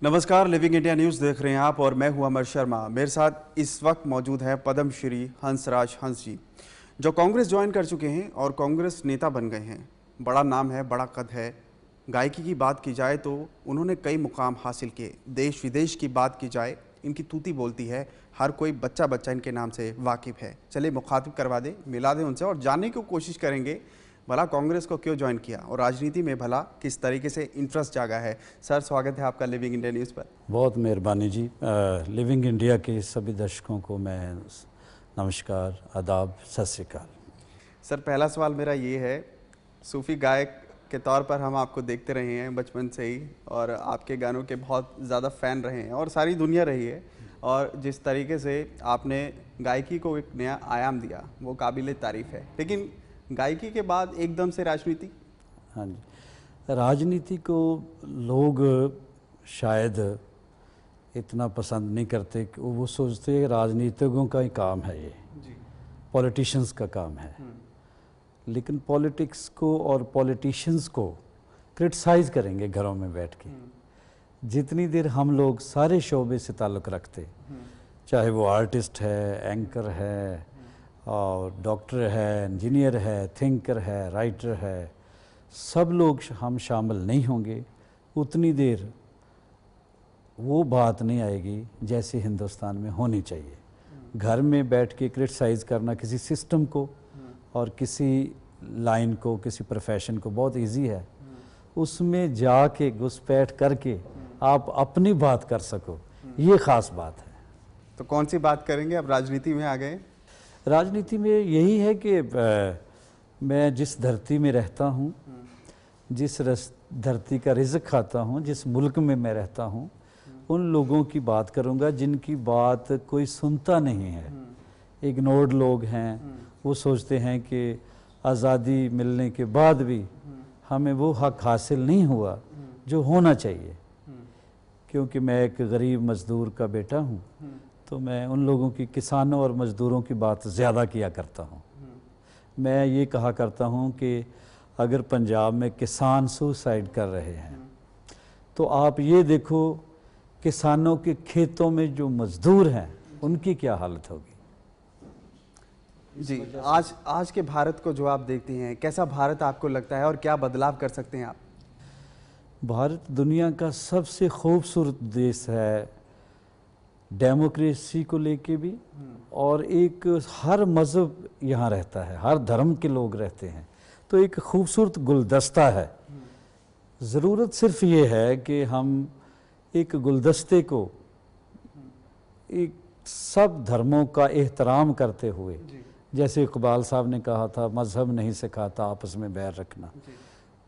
नमस्कार, living India news देख रहे हैं आप और मैं हूं अमर शर्मा। मेरे साथ इस वक्त मौजूद है पद्मश्री हंसराज हंस जी, जो कांग्रेस ज्वाइन कर चुके हैं और कांग्रेस नेता बन गए हैं। बड़ा नाम है, बड़ा कद है। गायकी की बात की जाए तो उन्होंने कई मुकाम हासिल किए। देश विदेश की बात की जाए, इनकी तूती बोलती है, हर कोई बच्चा बच्चा इनके नाम से वाकिफ़ है। चलिए मुखातिब करवा दें, मिला दें उनसे और जानने की कोशिश करेंगे भला कांग्रेस को क्यों ज्वाइन किया और राजनीति में भला किस तरीके से इंटरेस्ट जागा है। सर, स्वागत है आपका लिविंग इंडिया न्यूज़ पर। बहुत मेहरबानी जी। लिविंग इंडिया के सभी दर्शकों को मैं नमस्कार, आदाब, सत श्री अकाल। सर, पहला सवाल मेरा ये है, सूफ़ी गायक के तौर पर हम आपको देखते रहे हैं बचपन से ही और आपके गानों के बहुत ज़्यादा फ़ैन रहे हैं और सारी दुनिया रही है, और जिस तरीके से आपने गायकी को एक नया आयाम दिया वो काबिल तारीफ़ है। लेकिन गायकी के बाद एकदम से राजनीति। हाँ जी, राजनीति को लोग शायद इतना पसंद नहीं करते कि वो सोचते हैं राजनीतिकों का ही काम है, ये पॉलिटिशियंस का काम है। लेकिन पॉलिटिक्स को और पॉलिटिशियंस को क्रिटिसाइज़ करेंगे घरों में बैठ के, जितनी देर हम लोग सारे शोबे से ताल्लुक़ रखते, चाहे वो आर्टिस्ट है, एंकर है और डॉक्टर है, इंजीनियर है, थिंकर है, राइटर है, सब लोग हम शामिल नहीं होंगे, उतनी देर वो बात नहीं आएगी जैसे हिंदुस्तान में होनी चाहिए। घर में बैठ के क्रिटिसाइज़ करना किसी सिस्टम को और किसी लाइन को, किसी प्रोफेशन को बहुत इजी है। उसमें जाके घुसपैठ करके आप अपनी बात कर सको, ये ख़ास बात है। तो कौन सी बात करेंगे? अब राजनीति में आ गए। राजनीति में यही है कि मैं जिस धरती में रहता हूँ, जिस धरती का रिज़्क खाता हूँ, जिस मुल्क में मैं रहता हूँ, उन लोगों की बात करूँगा जिनकी बात कोई सुनता नहीं है। इग्नोर्ड लोग हैं, वो सोचते हैं कि आज़ादी मिलने के बाद भी हमें वो हक हासिल नहीं हुआ जो होना चाहिए। क्योंकि मैं एक गरीब मज़दूर का बेटा हूँ, तो मैं उन लोगों की, किसानों और मज़दूरों की बात ज़्यादा किया करता हूँ। मैं ये कहा करता हूँ कि अगर पंजाब में किसान सुसाइड कर रहे हैं तो आप ये देखो किसानों के खेतों में जो मज़दूर हैं उनकी क्या हालत होगी। जी, आज के भारत को जो आप देखते हैं, कैसा भारत आपको लगता है और क्या बदलाव कर सकते हैं आप? भारत दुनिया का सबसे खूबसूरत देश है, डेमोक्रेसी को लेके भी, और एक हर मज़हब यहाँ रहता है, हर धर्म के लोग रहते हैं, तो एक खूबसूरत गुलदस्ता है। ज़रूरत सिर्फ ये है कि हम एक गुलदस्ते को एक सब धर्मों का एहतराम करते हुए, जैसे इकबाल साहब ने कहा था, मज़हब नहीं सिखाता आपस में बैर रखना,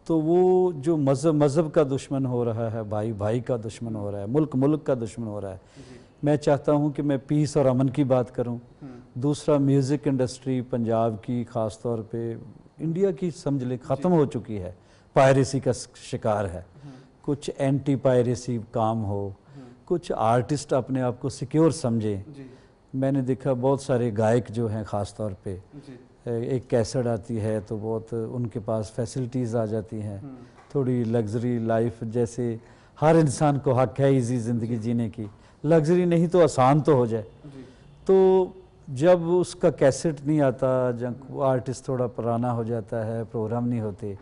तो वो जो मज़हब का दुश्मन हो रहा है, भाई भाई का दुश्मन हो रहा है, मुल्क मुल्क का दुश्मन हो रहा है, मैं चाहता हूँ कि मैं पीस और अमन की बात करूँ। दूसरा, म्यूज़िक इंडस्ट्री पंजाब की ख़ास तौर पे, इंडिया की समझ ले ख़त्म हो चुकी है, पायरेसी का शिकार है। कुछ एंटी पायरेसी काम हो, कुछ आर्टिस्ट अपने आप को सिक्योर समझें। मैंने देखा बहुत सारे गायक जो हैं ख़ास तौर पे, एक कैसेट आती है तो बहुत उनके पास फैसिलिटीज़ आ जाती हैं, थोड़ी लग्जरी लाइफ, जैसे हर इंसान को हक है इजी ज़िंदगी जीने की, लग्जरी नहीं तो आसान तो हो जाए। तो जब उसका कैसेट नहीं आता, जब आर्टिस्ट थोड़ा पुराना हो जाता है, प्रोग्राम नहीं होते,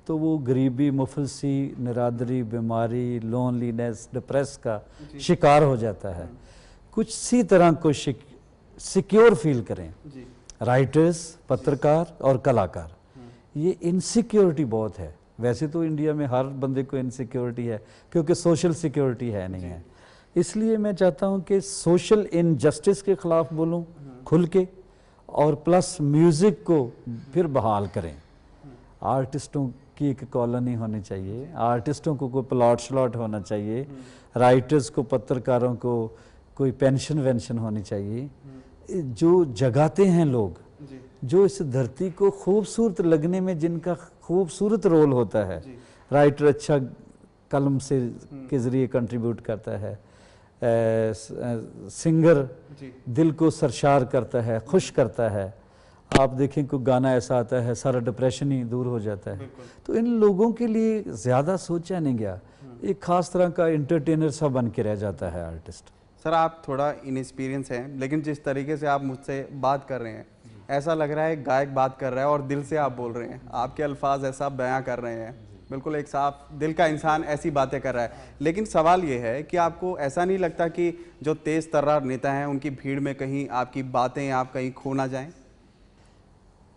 तो वो गरीबी, मुफलसी, निरादरी, बीमारी, लोनलीनेस, डिप्रेस का शिकार हो जाता है। कुछ सी तरह को सिक्योर फील करें राइटर्स, पत्रकार और कलाकार। ये इनसिक्योरिटी बहुत है। वैसे तो इंडिया में हर बंदे को इनसिक्योरिटी है क्योंकि सोशल सिक्योरिटी है नहीं है। इसलिए मैं चाहता हूँ कि सोशल इनजस्टिस के ख़िलाफ़ बोलूँ खुल के, और प्लस म्यूज़िक को फिर बहाल करें। आर्टिस्टों की एक कॉलोनी होनी चाहिए, आर्टिस्टों को कोई प्लॉट श्लॉट होना चाहिए, राइटर्स को, पत्रकारों को कोई पेंशन वेंशन होनी चाहिए। जो जगाते हैं लोग, जो इस धरती को खूबसूरत लगने में जिनका खूबसूरत रोल होता है, राइटर अच्छा कलम से के ज़रिए कंट्रीब्यूट करता है, सिंगर दिल को सरशार करता है, खुश करता है, आप देखें कोई गाना ऐसा आता है सारा डिप्रेशन ही दूर हो जाता है। तो इन लोगों के लिए ज़्यादा सोचा नहीं गया, एक ख़ास तरह का इंटरटेनर सा बन के रह जाता है आर्टिस्ट। सर आप थोड़ा इनएक्सपीरियंस हैं, लेकिन जिस तरीके से आप मुझसे बात कर रहे हैं ऐसा लग रहा है गायक बात कर रहा है और दिल से आप बोल रहे हैं, आपके अल्फाज ऐसा बयां कर रहे हैं, बिल्कुल एक साफ दिल का इंसान ऐसी बातें कर रहा है। लेकिन सवाल ये है कि आपको ऐसा नहीं लगता कि जो तेज़ तर्रार नेता हैं उनकी भीड़ में कहीं आपकी बातें आप कहीं खो ना जाएं?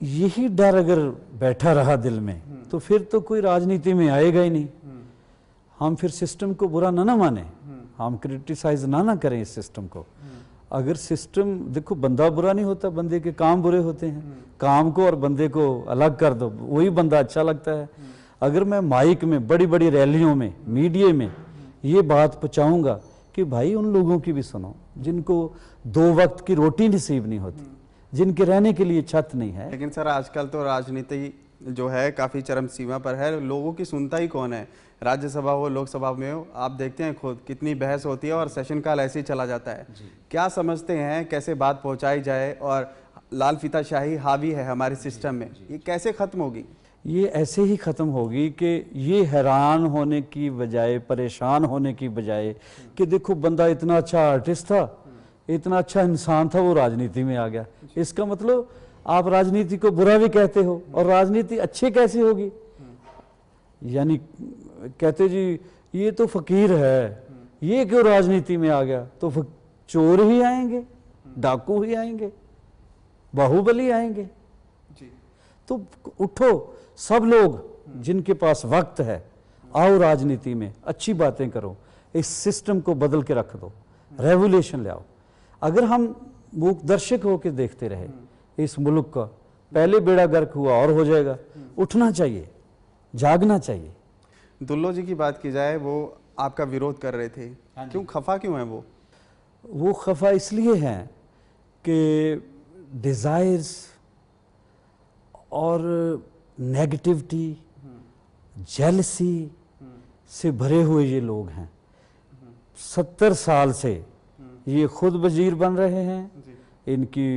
यही डर अगर बैठा रहा दिल में तो फिर तो कोई राजनीति में आएगा ही नहीं। हम फिर सिस्टम को बुरा ना माने, हम क्रिटिसाइज ना करें इस सिस्टम को। अगर सिस्टम, देखो बंदा बुरा नहीं होता, बंदे के काम बुरे होते हैं। काम को और बंदे को अलग कर दो, वही बंदा अच्छा लगता है। अगर मैं माइक में, बड़ी बड़ी रैलियों में, मीडिया में ये बात पहुंचाऊंगा कि भाई उन लोगों की भी सुनो जिनको 2 वक्त की रोटी नसीब नहीं होती, जिनके रहने के लिए छत नहीं है। लेकिन सर आजकल तो राजनीति जो है काफ़ी चरम सीमा पर है, लोगों की सुनता ही कौन है? राज्यसभा हो, लोकसभा में हो, आप देखते हैं खुद कितनी बहस होती है और सेशन काल ऐसे ही चला जाता है। क्या समझते हैं कैसे बात पहुंचाई जाए? और लाल फीताशाही हावी है हमारे सिस्टम में, ये कैसे ख़त्म होगी? ये ऐसे ही ख़त्म होगी कि ये हैरान होने की बजाय, परेशान होने की बजाय कि देखो बंदा इतना अच्छा आर्टिस्ट था, इतना अच्छा इंसान था, वो राजनीति में आ गया। इसका मतलब आप राजनीति को बुरा भी कहते हो और राजनीति अच्छी कैसी होगी? यानी कहते जी ये तो फकीर है, ये क्यों राजनीति में आ गया? तो चोर ही आएंगे, डाकू ही आएंगे, बाहुबली आएंगे। तो उठो सब लोग जिनके पास वक्त है, आओ राजनीति में, अच्छी बातें करो, इस सिस्टम को बदल के रख दो, रेवोल्यूशन ले आओ। अगर हम मूक दर्शक होकर देखते रहे इस मुल्क का, पहले बेड़ा गर्क हुआ और हो जाएगा। उठना चाहिए, जागना चाहिए। दुल्लो जी की बात की जाए, वो आपका विरोध कर रहे थे, क्यों खफा क्यों है वो खफा इसलिए हैं कि डिज़ायर्स और नेगेटिविटी, जेलसी से भरे हुए ये लोग हैं। 70 साल से ये खुद वजीर बन रहे हैं, इनकी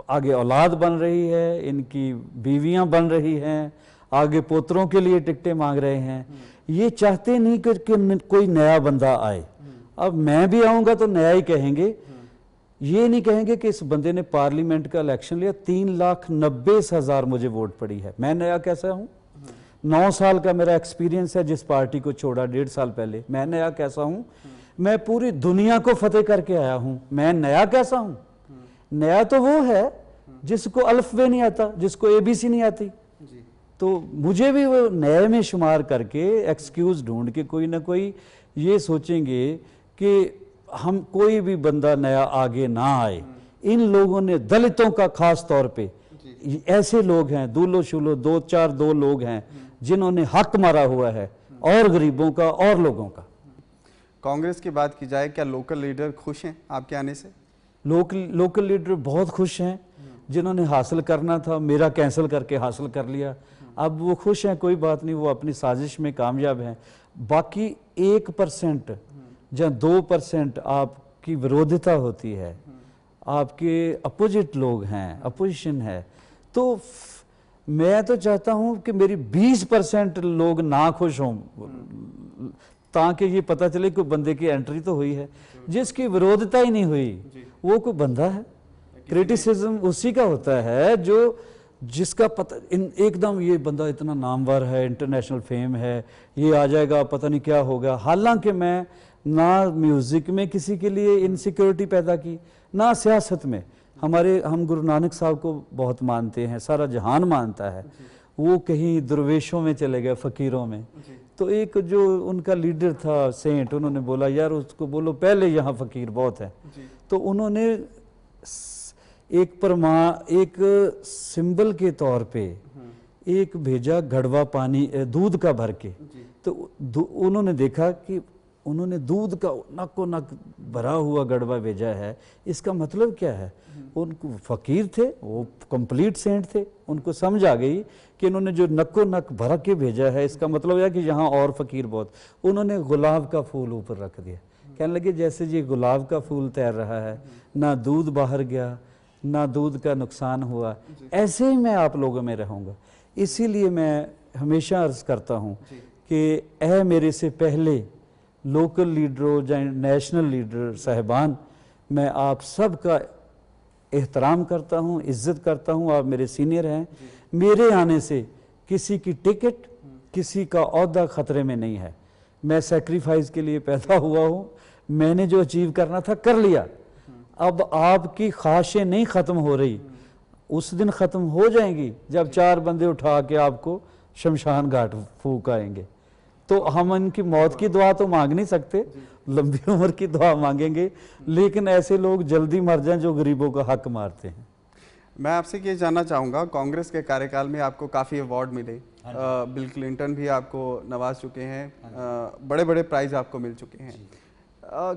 आगे औलाद बन रही है, इनकी बीवियां बन रही हैं, आगे पोतरों के लिए टिकटें मांग रहे हैं। ये चाहते नहीं कि कोई नया बंदा आए। अब मैं भी आऊँगा तो नया ही कहेंगे, ये नहीं कहेंगे कि इस बंदे ने पार्लियामेंट का इलेक्शन लिया, 3,90,000 मुझे वोट पड़ी है, मैं नया कैसा हूँ? 9 साल का मेरा एक्सपीरियंस है जिस पार्टी को छोड़ा 1.5 साल पहले, मैं नया कैसा हूँ? मैं पूरी दुनिया को फतेह करके आया हूँ, मैं नया कैसा हूँ? नया तो वो है जिसको अल्फबे नहीं आता, जिसको ABC नहीं आती। तो मुझे भी वो नए में शुमार करके एक्सक्यूज ढूंढ के कोई ना कोई ये सोचेंगे कि हम कोई भी बंदा नया आगे ना आए। इन लोगों ने, दलितों का खास तौर पे ऐसे लोग हैं, दूलो शुलो 2 लोग हैं जिन्होंने हक मारा हुआ है, और गरीबों का और लोगों का। कांग्रेस की बात की जाए, क्या लोकल लीडर खुश हैं आपके आने से? लोकल लीडर बहुत खुश हैं, जिन्होंने हासिल करना था मेरा कैंसिल करके हासिल कर लिया, अब वो खुश हैं, कोई बात नहीं, वो अपनी साजिश में कामयाब हैं। बाकी 1% या 2% आपकी विरोधिता होती है, आपके अपोजिट लोग हैं, अपोजिशन है, तो मैं तो चाहता हूं कि मेरी 20% लोग ना खुश हों, ताकि ये पता चले कि बंदे की एंट्री तो हुई है। जिसकी विरोधिता ही नहीं हुई वो कोई बंदा है। क्रिटिसिज्म उसी का होता है जो जिसका पता एकदम ये बंदा इतना नामवर है, इंटरनेशनल फेम है, ये आ जाएगा, पता नहीं क्या होगा। हालांकि मैं ना म्यूज़िक में किसी के लिए इनसिक्योरिटी पैदा की, ना सियासत में। हम गुरु नानक साहब को बहुत मानते हैं, सारा जहान मानता है। वो कहीं दरवेशों में चले गए, फ़कीरों में। तो एक जो उनका लीडर था सेंट, उन्होंने बोला यार उसको बोलो पहले यहाँ फ़कीर बहुत है। तो उन्होंने एक सिंबल के तौर पे एक भेजा घड़वा पानी दूध का भर के। तो उन्होंने देखा कि उन्होंने दूध का नक्को नक भरा हुआ गड़वा भेजा है, इसका मतलब क्या है? उनको फ़कीर थे, वो कंप्लीट सेंट थे, उनको समझ आ गई कि इन्होंने जो नक्को नक भर के भेजा है इसका मतलब है कि यहाँ और फ़कीर बहुत। उन्होंने गुलाब का फूल ऊपर रख दिया, कहने लगे जैसे ये गुलाब का फूल तैर रहा है, ना दूध बाहर गया, ना दूध का नुकसान हुआ, ऐसे ही मैं आप लोगों में रहूँगा। इसीलिए मैं हमेशा अर्ज़ करता हूँ कि ऐ मेरे से पहले लोकल लीडरों या नेशनल लीडर साहिबान, मैं आप सब का एहतराम करता हूँ, इज़्ज़त करता हूँ, आप मेरे सीनियर हैं। मेरे आने से किसी की टिकट, किसी का ओहदा ख़तरे में नहीं है। मैं सेक्रीफाइस के लिए पैदा हुआ हूँ, मैंने जो अचीव करना था कर लिया। अब आपकी ख्वाहिशें नहीं ख़त्म हो रही, उस दिन ख़त्म हो जाएंगी जब 4 बंदे उठा के आपको शमशान घाट फूक आएंगे। तो हम इनकी मौत की दुआ तो मांग नहीं सकते, लंबी उम्र की दुआ मांगेंगे, लेकिन ऐसे लोग जल्दी मर जाएं जो गरीबों का हक मारते हैं। मैं आपसे ये जानना चाहूँगा, कांग्रेस के कार्यकाल में आपको काफ़ी अवार्ड मिले, बिल क्लिंटन भी आपको नवाज चुके हैं, बड़े बड़े प्राइज आपको मिल चुके हैं।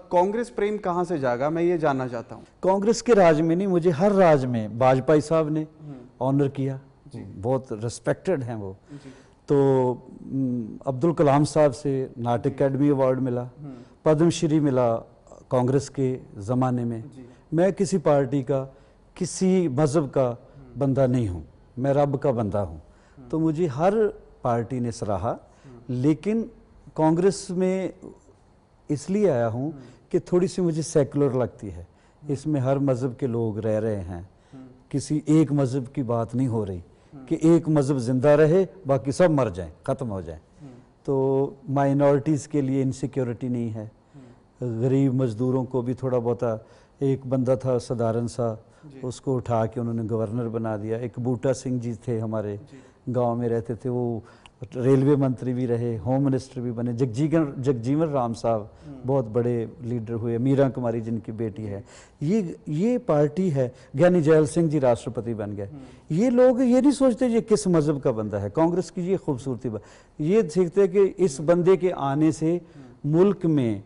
कांग्रेस प्रेम कहाँ से जागा, मैं ये जानना चाहता हूँ। कांग्रेस के राज में नहीं, मुझे हर राज में वाजपेयी साहब ने ऑनर किया, बहुत रिस्पेक्टेड हैं वो। तो अब्दुल कलाम साहब से नाटक अकेडमी अवार्ड मिला, पद्मश्री मिला कांग्रेस के ज़माने में। मैं किसी पार्टी का, किसी मज़हब का बंदा नहीं हूँ, मैं रब का बंदा हूँ। तो मुझे हर पार्टी ने सराहा, लेकिन कांग्रेस में इसलिए आया हूँ कि थोड़ी सी मुझे सेकुलर लगती है। इसमें हर मज़हब के लोग रह रहे हैं, किसी एक मज़हब की बात नहीं हो रही कि एक मज़हब ज़िंदा रहे बाकी सब मर जाएं, ख़त्म हो जाएं। तो माइनॉरिटीज़ के लिए इनसिक्योरिटी नहीं है, गरीब मज़दूरों को भी थोड़ा बहुता। एक बंदा था साधारण सा, उसको उठा के उन्होंने गवर्नर बना दिया। एक बूटा सिंह जी थे, हमारे गांव में रहते थे, वो रेलवे मंत्री भी रहे, होम मिनिस्टर भी बने। जगजीवन राम साहब बहुत बड़े लीडर हुए, मीरा कुमारी जिनकी बेटी है। ये पार्टी है, ज्ञानी जैल सिंह जी राष्ट्रपति बन गए। ये लोग ये नहीं सोचते ये किस मज़हब का बंदा है। कांग्रेस की ये खूबसूरती बात ये सीखते कि इस बंदे के आने से मुल्क में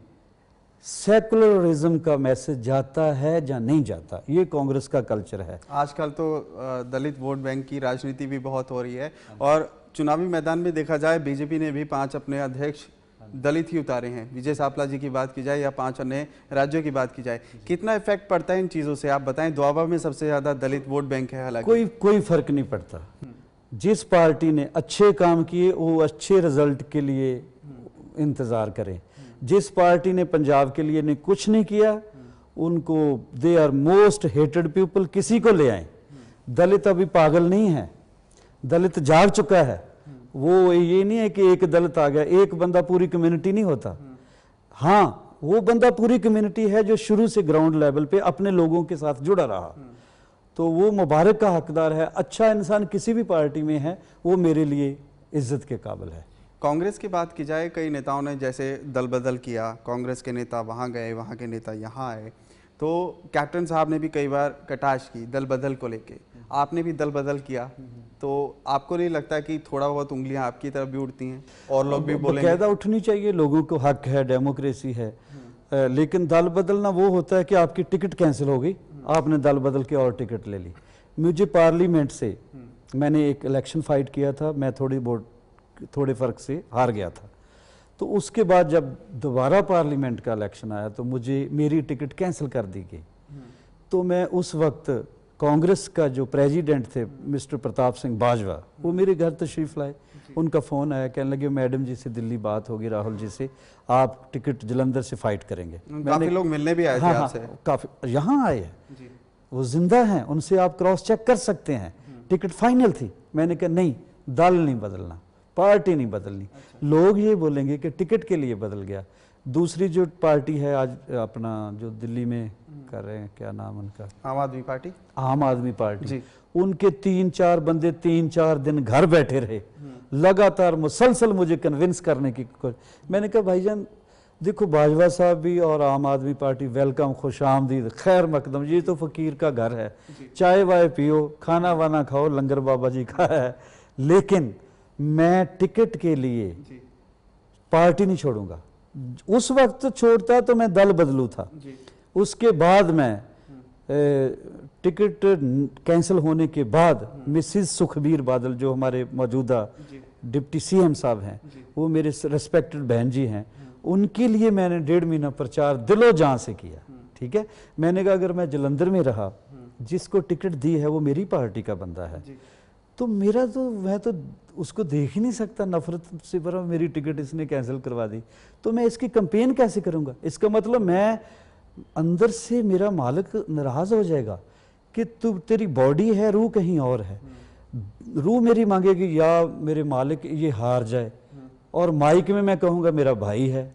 सेकुलरिज्म का मैसेज जाता है या नहीं जाता, ये कांग्रेस का कल्चर है। आजकल तो दलित वोट बैंक की राजनीति भी बहुत हो रही है, और चुनावी मैदान में देखा जाए बीजेपी ने भी 5 अपने अध्यक्ष दलित ही उतारे हैं। विजय सापला जी की बात की जाए या 5 अन्य राज्यों की बात की जाए, कितना इफेक्ट पड़ता है इन चीज़ों से, आप बताएं। दोआबा में सबसे ज़्यादा दलित वोट बैंक है। हालांकि कोई फर्क नहीं पड़ता। जिस पार्टी ने अच्छे काम किए वो अच्छे रिजल्ट के लिए इंतज़ार करें। जिस पार्टी ने पंजाब के लिए ने कुछ नहीं किया, उनको they are most hated people, किसी को ले आए। दलित अभी पागल नहीं है, दलित जाग चुका है। वो ये नहीं है कि एक दलित आ गया, एक बंदा पूरी कम्युनिटी नहीं होता। हाँ, वो बंदा पूरी कम्युनिटी है जो शुरू से ग्राउंड लेवल पे अपने लोगों के साथ जुड़ा रहा, तो वो मुबारक का हकदार है। अच्छा इंसान किसी भी पार्टी में है, वो मेरे लिए इज्जत के काबिल है। कांग्रेस की बात की जाए, कई नेताओं ने जैसे दल बदल किया, कांग्रेस के नेता वहाँ गए, वहाँ के नेता यहाँ आए। तो कैप्टन साहब ने भी कई बार कटाश की दल बदल को लेके, आपने भी दल बदल किया, तो आपको नहीं लगता कि थोड़ा बहुत उंगलियां आपकी तरफ भी उठती हैं और लोग भी बोलेंगे? बकायदा उठनी चाहिए, लोगों को हक है, डेमोक्रेसी है। लेकिन दल बदलना वो होता है कि आपकी टिकट कैंसिल हो गई, आपने दल बदल के और टिकट ले ली। मुझे पार्लियामेंट से, मैंने एक इलेक्शन फाइट किया था, मैं थोड़े फ़र्क से हार गया था। तो उसके बाद जब दोबारा पार्लियामेंट का इलेक्शन आया तो मेरी टिकट कैंसिल कर दी गई। तो मैं उस वक्त कांग्रेस का जो प्रेसिडेंट थे मिस्टर प्रताप सिंह बाजवा, वो मेरे घर तशरीफ़ लाए। उनका फ़ोन आया, कहने लगे मैडम जी से दिल्ली बात होगी, राहुल जी से, आप टिकट जलंधर से फाइट करेंगे। काफ़ी लोग मिलने भी आए थे आपसे। काफ़ी यहाँ आए हैं, वो जिंदा हैं, उनसे आप क्रॉस चेक कर सकते हैं। टिकट फाइनल थी। मैंने कहा नहीं, दल नहीं बदलना, पार्टी नहीं बदलनी। लोग ये बोलेंगे कि टिकट के लिए बदल गया। दूसरी जो पार्टी है आज अपना जो दिल्ली में कर रहे हैं, क्या नाम उनका, आम आदमी पार्टी। आम आदमी पार्टी, उनके 3-4 बंदे 3-4 दिन घर बैठे रहे, लगातार मुसलसल मुझे कन्विंस करने की कोशिश। मैंने कहा भाईजान देखो, बाजवा साहब भी और आम आदमी पार्टी वेलकम, खुश आमदीद, खैर मकदम, ये तो फकीर का घर है, चाय वाय पियो, खाना वाना खाओ, लंगर बाबा जी का है। लेकिन मैं टिकट के लिए पार्टी नहीं छोड़ूंगा। उस वक्त छोड़ता तो मैं दल बदलू था। उसके बाद मैं टिकट कैंसिल होने के बाद मिसिज सुखबीर बादल, जो हमारे मौजूदा डिप्टी सीएम साहब हैं, वो मेरे रिस्पेक्टेड बहन जी हैं, उनके लिए मैंने 1.5 महीना प्रचार दिलो जान से किया। ठीक है, मैंने कहा अगर मैं जलंधर में रहा जिसको टिकट दी है वो मेरी पार्टी का बंदा है, तो मेरा तो मैं तो उसको देख ही नहीं सकता, नफरत से भरा मेरी टिकट इसने कैंसिल करवा दी, तो मैं इसकी कैंपेन कैसे करूंगा? इसका मतलब मैं अंदर से मेरा मालिक नाराज हो जाएगा कि तू तेरी बॉडी है, रूह कहीं और है। रूह मेरी मांगेगी या मेरे मालिक ये हार जाए, और माइक में मैं कहूँगा मेरा भाई है।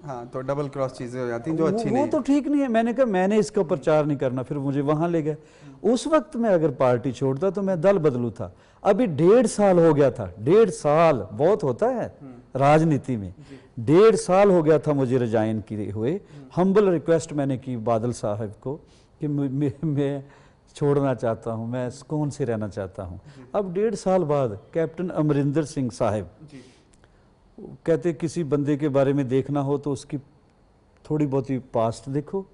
हाँ, तो डबल क्रॉस चीजें हो जाती हैं जो अच्छी नहीं वो तो ठीक नहीं है। मैंने कहा मैंने इसका प्रचार नहीं करना, फिर मुझे वहां ले गए। उस वक्त मैं अगर पार्टी छोड़ता तो मैं दल बदलू था। अभी 1.5 साल हो गया था, 1.5 साल बहुत होता है राजनीति में, 1.5 साल हो गया था मुझे रिजाइन किए हुए। हम्बल रिक्वेस्ट मैंने की बादल साहब को कि मैं छोड़ना चाहता हूं, मैं सुकून से रहना चाहता हूं। अब 1.5 साल बाद कैप्टन अमरिंदर सिंह साहब कहते किसी बंदे के बारे में देखना हो तो उसकी थोड़ी बहुत ही पास्ट देखो,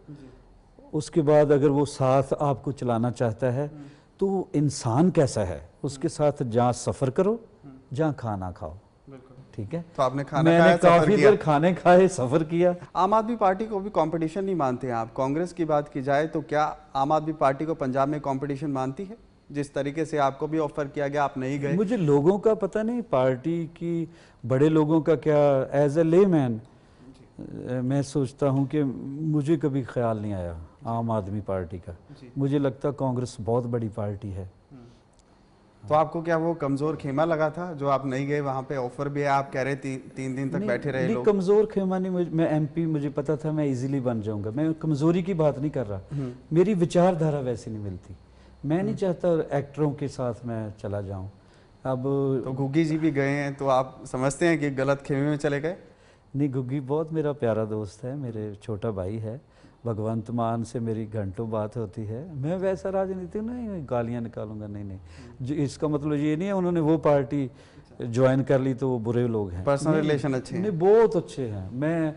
उसके बाद अगर वो साथ आपको चलाना चाहता है तो वो इंसान कैसा है, उसके साथ जहाँ सफ़र करो, जहाँ खाना खाओ। ठीक है, तो आपने खाना मैंने खाया, सफर काफी किया। देर खाने खाए, सफ़र किया। आम आदमी पार्टी को भी कंपटीशन नहीं मानते हैं आप? कांग्रेस की बात की जाए तो क्या आम आदमी पार्टी को पंजाब में कंपटीशन मानती है? जिस तरीके से आपको भी ऑफर किया गया, आप नहीं गए। मुझे लोगों का पता नहीं, पार्टी की बड़े लोगों का क्या, एज ए लेमैन मैं सोचता हूं कि मुझे कभी ख्याल नहीं आया आम आदमी पार्टी का। मुझे लगता कांग्रेस बहुत बड़ी पार्टी है। तो आपको क्या वो कमजोर खेमा लगा था जो आप नहीं गए? वहां पे ऑफर भी है, आप कह रहे 3 दिन तक बैठे रहे लोग। कमजोर खेमा नहीं, मैं एमपी, मुझे पता था मैं इजीली बन जाऊंगा। मैं कमजोरी की बात नहीं कर रहा, मेरी विचारधारा वैसी नहीं मिलती। मैं नहीं चाहता एक्टरों के साथ मैं चला जाऊं। अब तो गुग्गी जी भी गए हैं, तो आप समझते हैं कि गलत खेमे में चले गए? नहीं, गुग्गी बहुत मेरा प्यारा दोस्त है, मेरे छोटा भाई है। भगवंत मान से मेरी घंटों बात होती है। मैं वैसा राजनीति नहीं गालियां निकालूंगा, नहीं। जो इसका मतलब ये नहीं है उन्होंने वो पार्टी ज्वाइन कर ली तो वो बुरे लोग हैं। पर्सनल रिलेशन अच्छे हैं? नहीं, बहुत अच्छे हैं। मैं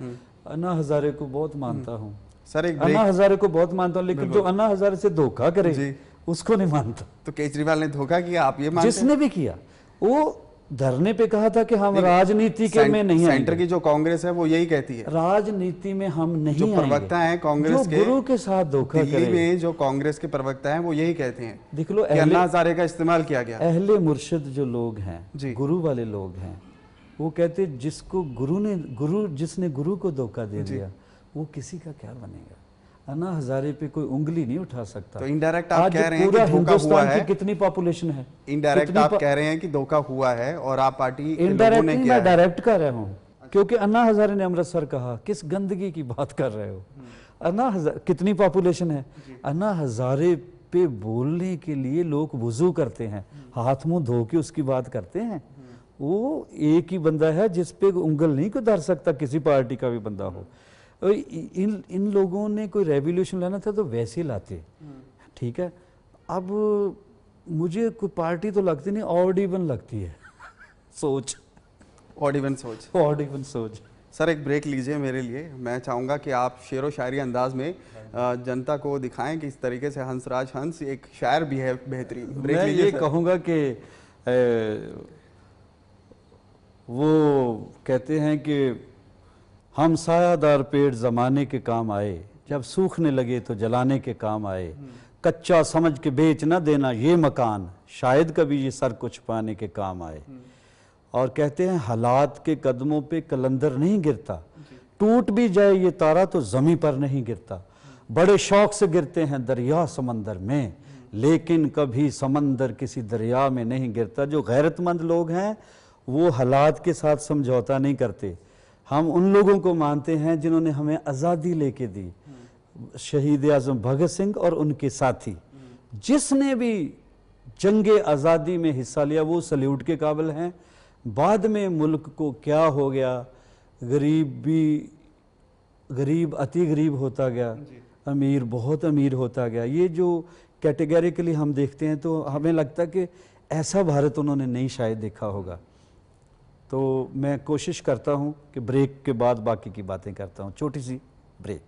अन्ना हजारे को बहुत मानता हूँ। सर एक अन्ना हजारे को बहुत मानता हूँ, लेकिन जो अन्ना हजारे से धोखा करे उसको नहीं मानता। तो केजरीवाल ने धोखा किया, आप ये मानते हैं? जिसने भी किया, वो धरने पे कहा था कि हम राजनीति के में नहीं आएंगे। सेंटर की जो कांग्रेस है वो यही कहती है, राजनीति में हम नहीं जो प्रवक्ता हैं कांग्रेस के, गुरु के साथ धोखा दिल्ली में जो कांग्रेस के प्रवक्ता हैं वो यही कहते हैं। देख लो, अन्ना हजारे का इस्तेमाल किया गया। अहले मुर्शिद जो लोग हैं, गुरु वाले लोग हैं, वो कहते जिसको जिसने गुरु को धोखा दे दिया वो किसी का क्या बनेगा। अन्ना हजारे पे कोई उंगली नहीं उठा सकता। तो इनडायरेक्ट आप कह रहे हैं पूरा कि धोखा हुआ है। कितनी पॉपुलेशन है? इनडायरेक्ट आप कह रहे हैं कि धोखा हुआ है और आप पार्टी इनडायरेक्ट नहीं, मैं डायरेक्ट कर रहा हूँ। क्योंकि अन्ना हजारे ने अमृतसर कहा, किस गंदगी की बात कर रहे हो? अन्ना हजारे कितनी पॉपुलेशन है? अन्ना हजारे पे बोलने के लिए लोग वुजू करते हैं, हाथ मुंह धो के उसकी बात करते हैं। वो एक ही बंदा है जिस पे उंगल नहीं कोई धर सकता, किसी पार्टी का भी बंदा हो। इन लोगों ने कोई रेवोल्यूशन लाना था तो वैसे लाते, ठीक है। अब मुझे कोई पार्टी तो लगती नहीं, ऑड इवन लगती है सोच, ऑड इवन सोच। सर एक ब्रेक लीजिए मेरे लिए। मैं चाहूँगा कि आप शेरो शायरी अंदाज में जनता को दिखाएं कि इस तरीके से हंसराज हंस एक शायर भी है बेहतरीन। ब्रेक मैं लीजिए। ये कहूँगा कि वो कहते हैं कि हम सायादार पेड़ जमाने के काम आए, जब सूखने लगे तो जलाने के काम आए। कच्चा समझ के बेच न देना ये मकान, शायद कभी ये सर को छुपाने के काम आए। और कहते हैं हालात के कदमों पे कलंदर नहीं गिरता, टूट भी जाए ये तारा तो जमी पर नहीं गिरता। बड़े शौक से गिरते हैं दरिया समंदर में, लेकिन कभी समंदर किसी दरिया में नहीं गिरता। जो गैरतमंद लोग हैं वो हालात के साथ समझौता नहीं करते। हम उन लोगों को मानते हैं जिन्होंने हमें आज़ादी लेके दी, शहीद आज़म भगत सिंह और उनके साथी। जिसने भी जंगे आज़ादी में हिस्सा लिया वो सल्यूट के काबिल हैं। बाद में मुल्क को क्या हो गया, गरीब अति गरीब होता गया, अमीर बहुत अमीर होता गया। ये जो कैटेगरिकली हम देखते हैं तो हमें लगता है कि ऐसा भारत उन्होंने नहीं शायद देखा होगा। तो मैं कोशिश करता हूँ कि ब्रेक के बाद बाकी की बातें करता हूँ। छोटी सी ब्रेक।